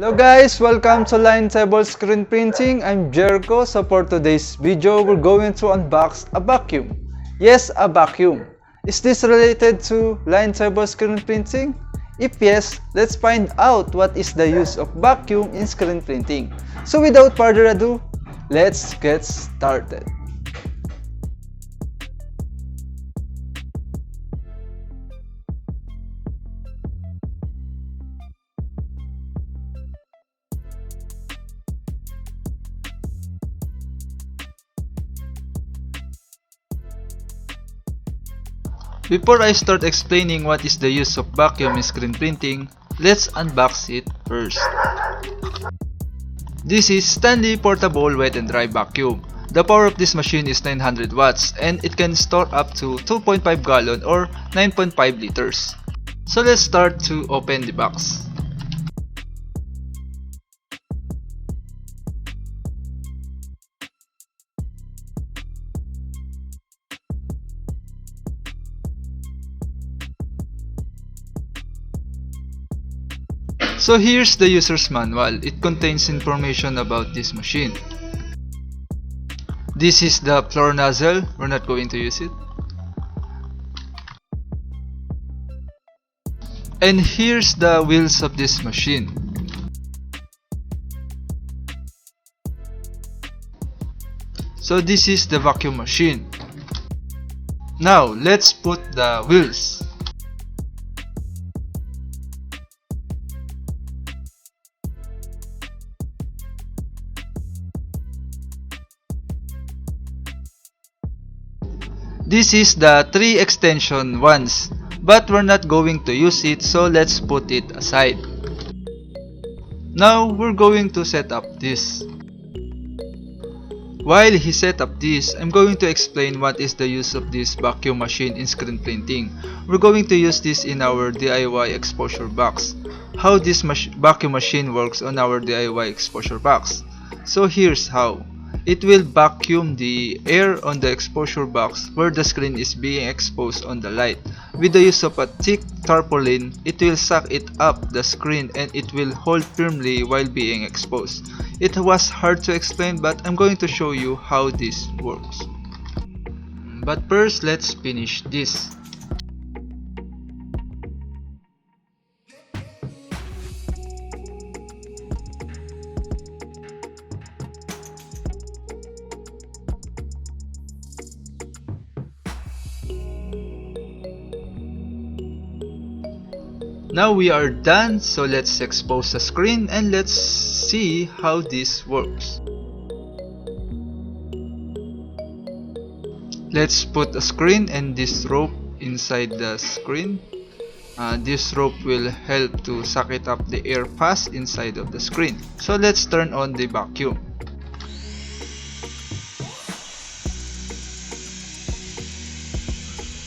Hello guys, welcome to Line Table Screen Printing. I'm Jericho. So for today's video, we're going to unbox a vacuum. Yes, a vacuum. Is this related to Line Table Screen Printing? If yes, let's find out what is the use of vacuum in screen printing. So without further ado, let's get started. Before I start explaining what is the use of vacuum in screen printing, let's unbox it first. This is Stanley Portable Wet and Dry Vacuum. The power of this machine is 900 watts and it can store up to 2.5 gallon or 9.5 liters. So let's start to open the box. So here's the user's manual. It contains information about this machine. This is the floor nozzle. We're not going to use it. And here's the wheels of this machine. So this is the vacuum machine. Now let's put the wheels. This is the 3 extension ones, but we're not going to use it, so let's put it aside. Now we're going to set up this. While he set up this, I'm going to explain what is the use of this vacuum machine in screen printing. We're going to use this in our DIY exposure box. How this vacuum machine works on our DIY exposure box. So here's how. It will vacuum the air on the exposure box where the screen is being exposed on the light. With the use of a thick tarpaulin, it will suck it up the screen and it will hold firmly while being exposed. It was hard to explain, but I'm going to show you how this works. But first, let's finish this. Now we are done, so let's expose the screen and let's see how this works. Let's put a screen and this rope inside the screen. This rope will help to suck it up the air fast inside of the screen. So let's turn on the vacuum.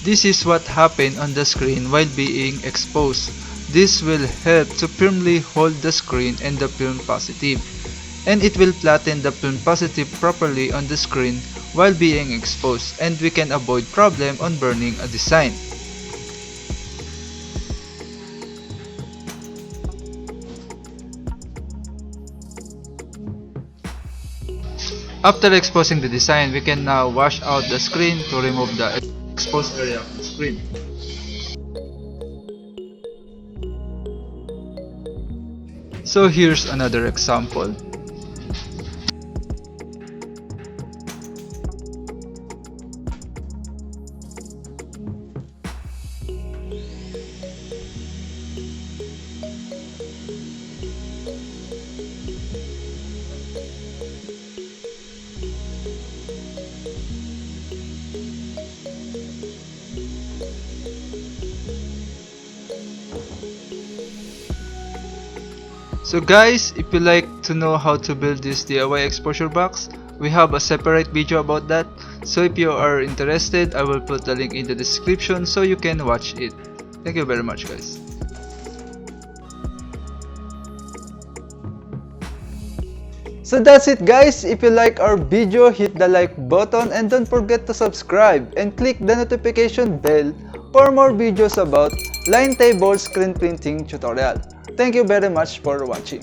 This is what happened on the screen while being exposed. This will help to firmly hold the screen and the film positive, and it will flatten the film positive properly on the screen while being exposed, and we can avoid problem on burning a design. After exposing the design, we can now wash out the screen to remove the exposed area of the screen. So here's another example. So guys, if you like to know how to build this DIY exposure box, we have a separate video about that. So if you are interested, I will put the link in the description so you can watch it. Thank you very much guys. So that's it guys. If you like our video, hit the like button and don't forget to subscribe and click the notification bell for more videos about line table screen printing tutorial. Thank you very much for watching.